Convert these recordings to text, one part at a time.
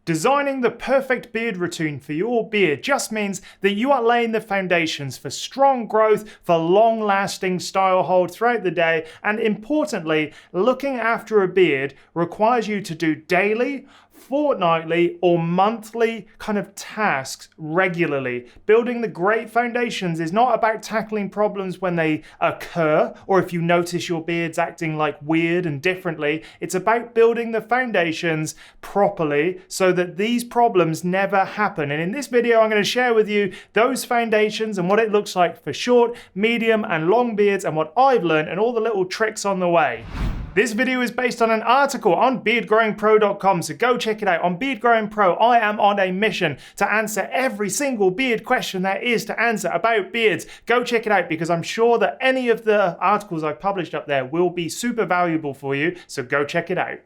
Designing the perfect beard routine for your beard just means that you are laying the foundations for strong growth, for long-lasting style hold throughout the day, and importantly, looking after a beard requires you to do daily, fortnightly or monthly kind of tasks regularly. Building the great foundations is not about tackling problems when they occur or if you notice your beard's acting like weird and differently. It's about building the foundations properly so that these problems never happen. And in this video, I'm going to share with you those foundations and what it looks like for short, medium and long beards and what I've learned and all the little tricks on the way. This video is based on an article on beardgrowingpro.com, so go check it out. On Beard Growing Pro, I am on a mission to answer every single beard question there is to answer about beards. Go check it out because I'm sure that any of the articles I've published up there will be super valuable for you, so go check it out.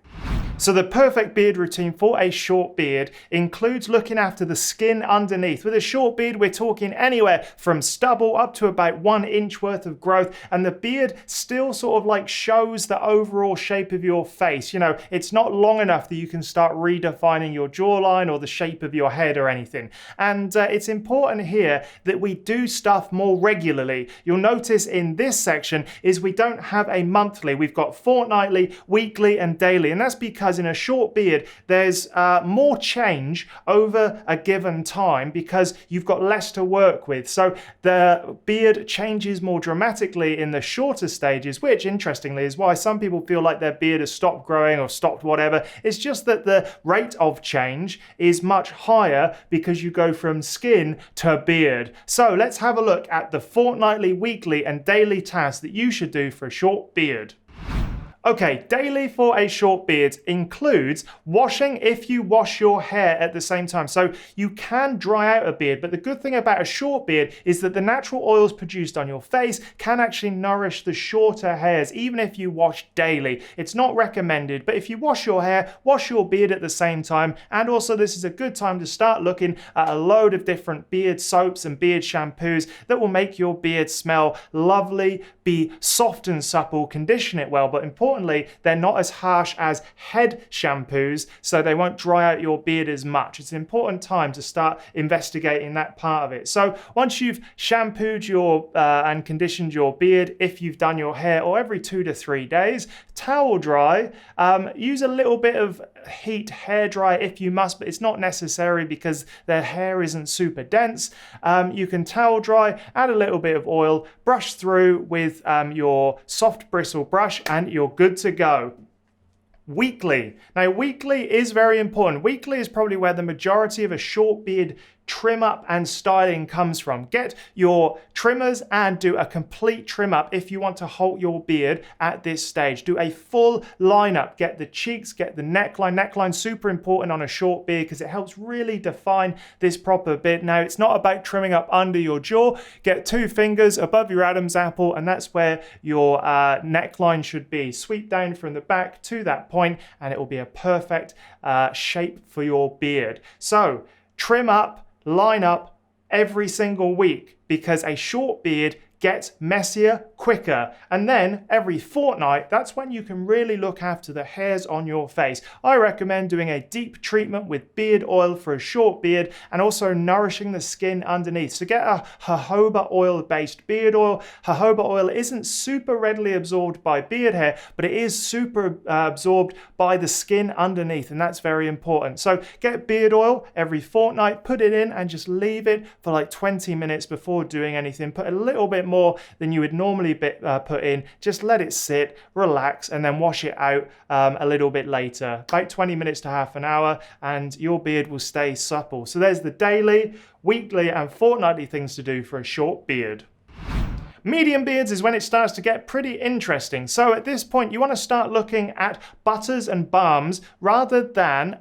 So the perfect beard routine for a short beard includes looking after the skin underneath. With a short beard, we're talking anywhere from stubble up to about 1 inch worth of growth, and the beard still sort of like shows the overall shape of your face. You know, it's not long enough that you can start redefining your jawline or the shape of your head or anything. And it's important here that we do stuff more regularly. You'll notice in this section is we don't have a monthly. We've got fortnightly, weekly, and daily, and that's because in a short beard, there's more change over a given time because you've got less to work with. So the beard changes more dramatically in the shorter stages, which interestingly is why some people feel like their beard has stopped growing or stopped whatever. It's just that the rate of change is much higher because you go from skin to beard. So let's have a look at the fortnightly, weekly, and daily tasks that you should do for a short beard. Okay, daily for a short beard includes washing if you wash your hair at the same time. So you can dry out a beard, but the good thing about a short beard is that the natural oils produced on your face can actually nourish the shorter hairs, even if you wash daily. It's not recommended, but if you wash your hair, wash your beard at the same time. And also this is a good time to start looking at a load of different beard soaps and beard shampoos that will make your beard smell lovely, be soft and supple, condition it well, but importantly, they're not as harsh as head shampoos, so they won't dry out your beard as much. It's an important time to start investigating that part of it. So once you've shampooed your and conditioned your beard, if you've done your hair, or every 2 to 3 days, towel dry. Use a little bit of heat hair dry if you must, but it's not necessary because their hair isn't super dense. You can towel dry, add a little bit of oil, brush through with your soft bristle brush, and you're good to go. Weekly. Now, weekly is very important. Weekly is probably where the majority of a short beard trim up and styling comes from. Get your trimmers and do a complete trim up if you want to halt your beard at this stage. Do a full lineup. Get the cheeks, get the neckline. Neckline super important on a short beard because it helps really define this proper beard. Now, it's not about trimming up under your jaw. Get 2 fingers above your Adam's apple, and that's where your neckline should be. Sweep down from the back to that point, and it will be a perfect shape for your beard. So, trim up, line up every single week because a short beard gets messier quicker. And then every fortnight, that's when you can really look after the hairs on your face. I recommend doing a deep treatment with beard oil for a short beard and also nourishing the skin underneath. So get a jojoba oil based beard oil. Jojoba oil isn't super readily absorbed by beard hair, but it is super absorbed by the skin underneath, and that's very important. So get beard oil every fortnight, put it in and just leave it for like 20 minutes before doing anything. Put a little bit more than you would normally put in. Just let it sit, relax, and then wash it out a little bit later, about 20 minutes to half an hour, and your beard will stay supple. So there's the daily, weekly, and fortnightly things to do for a short beard. Medium beards is when it starts to get pretty interesting. So at this point, you want to start looking at butters and balms rather than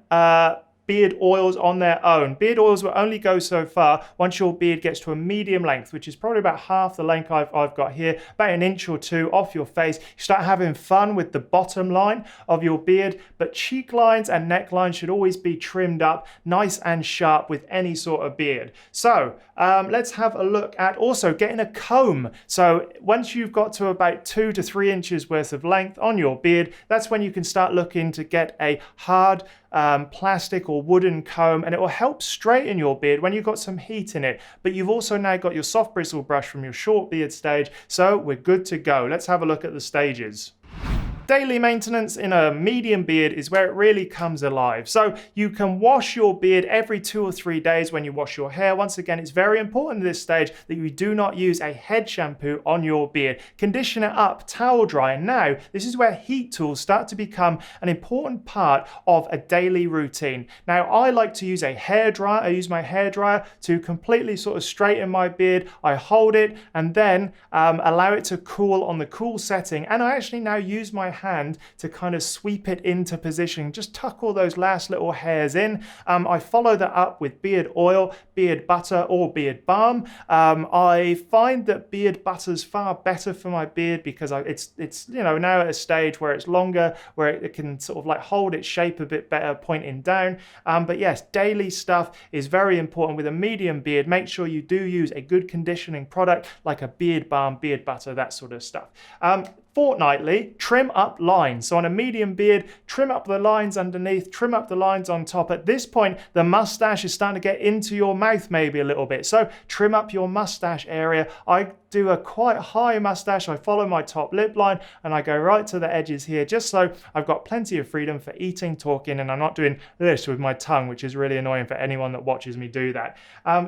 beard oils on their own. Beard oils will only go so far once your beard gets to a medium length, which is probably about half the length I've got here, about 1 inch or 2 off your face. You start having fun with the bottom line of your beard, but cheek lines and necklines should always be trimmed up nice and sharp with any sort of beard. So let's have a look at also getting a comb. So once you've got to about 2 to 3 inches worth of length on your beard, that's when you can start looking to get a hard plastic or wooden comb, and it will help straighten your beard when you've got some heat in it. But you've also now got your soft bristle brush from your short beard stage, so we're good to go. Let's have a look at the stages. Daily maintenance in a medium beard is where it really comes alive. So you can wash your beard every 2 or 3 days when you wash your hair. Once again, it's very important at this stage that you do not use a head shampoo on your beard. Condition it up, towel dry. And now this is where heat tools start to become an important part of a daily routine. Now I like to use a hairdryer. I use my hairdryer to completely sort of straighten my beard. I hold it and then allow it to cool on the cool setting. And I actually now use my hand to kind of sweep it into position, just tuck all those last little hairs in. I follow that up with beard oil, beard butter, or beard balm. I find that beard butter is far better for my beard because it's you know, now at a stage where it's longer, where it can sort of like hold its shape a bit better pointing down. But yes, daily stuff is very important with a medium beard. Make sure you do use a good conditioning product like a beard balm, beard butter, that sort of stuff. Fortnightly, trim up lines. So on a medium beard, trim up the lines underneath, trim up the lines on top. At this point, the mustache is starting to get into your mouth maybe a little bit. So trim up your mustache area. I do a quite high mustache. I follow my top lip line and I go right to the edges here, just so I've got plenty of freedom for eating, talking, and I'm not doing this with my tongue, which is really annoying for anyone that watches me do that.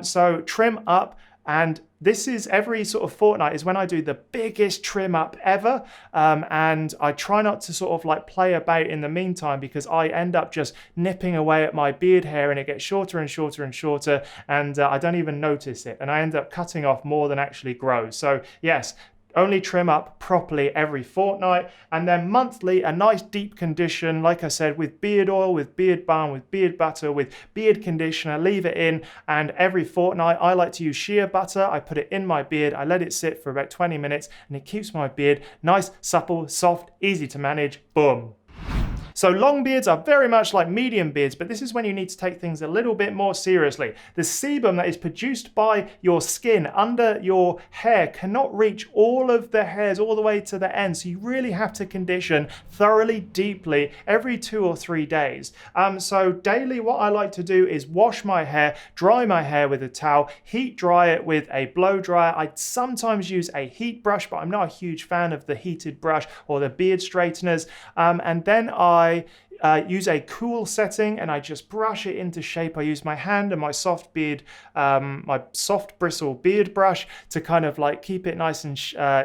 So trim up. And this is every sort of fortnight is when I do the biggest trim up ever. And I try not to sort of like play about in the meantime because I end up just nipping away at my beard hair and it gets shorter and shorter and shorter. And I don't even notice it. And I end up cutting off more than actually grows. So yes, only trim up properly every fortnight, and then monthly a nice deep condition, like I said, with beard oil, with beard balm, with beard butter, with beard conditioner. Leave it in, and every fortnight I like to use shea butter. I put it in my beard, I let it sit for about 20 minutes, and it keeps my beard nice, supple, soft, easy to manage. Boom. So long beards are very much like medium beards, but this is when you need to take things a little bit more seriously. The sebum that is produced by your skin under your hair cannot reach all of the hairs all the way to the end, so you really have to condition thoroughly, deeply, every 2 or 3 days. So daily what I like to do is wash my hair, dry my hair with a towel, heat dry it with a blow dryer. I sometimes use a heat brush, but I'm not a huge fan of the heated brush or the beard straighteners. And then I use a cool setting and I just brush it into shape. I use my hand and my soft beard, my soft bristle beard brush to kind of like keep it nice and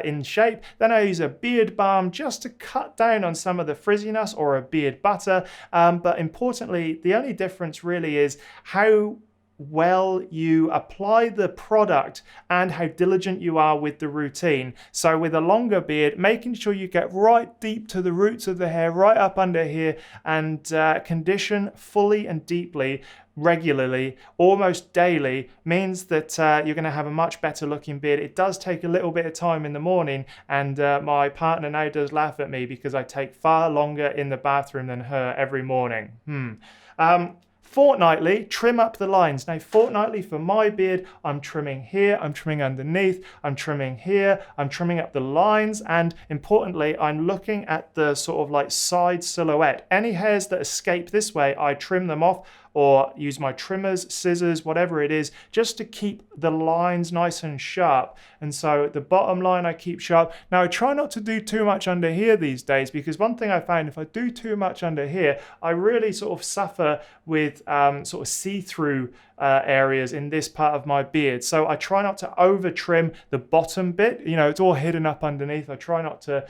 in shape. Then I use a beard balm just to cut down on some of the frizziness, or a beard butter. But importantly, the only difference really is how well you apply the product and how diligent you are with the routine. So with a longer beard, making sure you get right deep to the roots of the hair, right up under here, and condition fully and deeply, regularly, almost daily, means that you're going to have a much better looking beard. It does take a little bit of time in the morning, and my partner now does laugh at me because I take far longer in the bathroom than her every morning. Fortnightly, trim up the lines. Now, fortnightly for my beard, I'm trimming here, I'm trimming underneath, I'm trimming here, I'm trimming up the lines, and importantly, I'm looking at the sort of like side silhouette. Any hairs that escape this way, I trim them off, or use my trimmers, scissors, whatever it is, just to keep the lines nice and sharp. And so the bottom line I keep sharp. Now I try not to do too much under here these days, because one thing I found, if I do too much under here, I really sort of suffer with sort of see-through areas in this part of my beard. So I try not to over trim the bottom bit. You know, it's all hidden up underneath. I try not to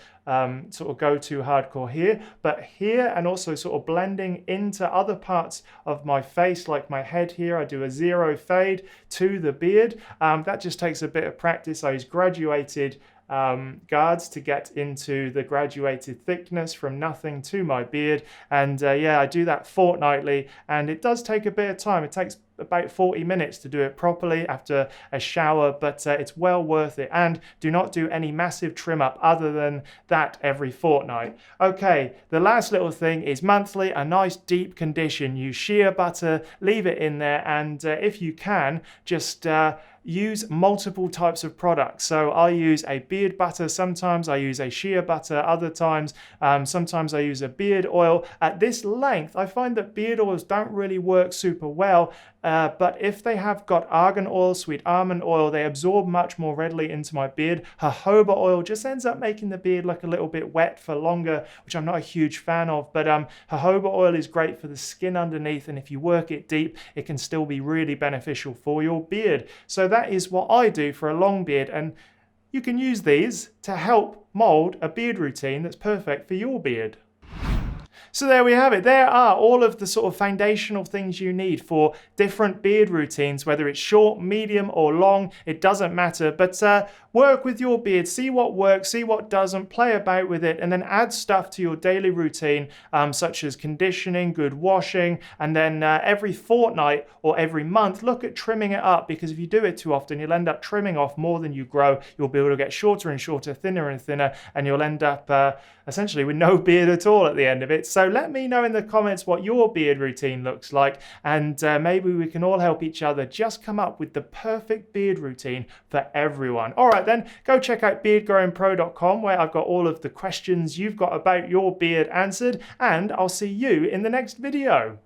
sort of go too hardcore here, but here, and also sort of blending into other parts of my face, like my head here, I do a zero fade to the beard. That just takes a bit of practice. I use graduated guards to get into the graduated thickness from nothing to my beard. And yeah, I do that fortnightly, and it does take a bit of time. It takes about 40 minutes to do it properly after a shower, but it's well worth it. And do not do any massive trim up other than that every fortnight. Okay, the last little thing is monthly, a nice deep condition. Use shea butter, leave it in there, and if you can, just use multiple types of products. So I use a beard butter, sometimes I use a shea butter, other times, sometimes I use a beard oil. At this length, I find that beard oils don't really work super well, but if they have got argan oil, sweet almond oil, they absorb much more readily into my beard. Jojoba oil just ends up making the beard look a little bit wet for longer, which I'm not a huge fan of, but jojoba oil is great for the skin underneath, and if you work it deep, it can still be really beneficial for your beard. So that is what I do for a long beard, and you can use these to help mold a beard routine that's perfect for your beard. So there we have it. There are all of the sort of foundational things you need for different beard routines, whether it's short, medium, or long, it doesn't matter. But work with your beard, see what works, see what doesn't, play about with it, and then add stuff to your daily routine, such as conditioning, good washing, and then every fortnight or every month, look at trimming it up, because if you do it too often, you'll end up trimming off more than you grow. Your beard will get shorter and shorter, thinner and thinner, and you'll end up essentially with no beard at all at the end of it. So let me know in the comments what your beard routine looks like, and maybe we can all help each other just come up with the perfect beard routine for everyone. All right then, go check out beardgrowingpro.com, where I've got all of the questions you've got about your beard answered, and I'll see you in the next video.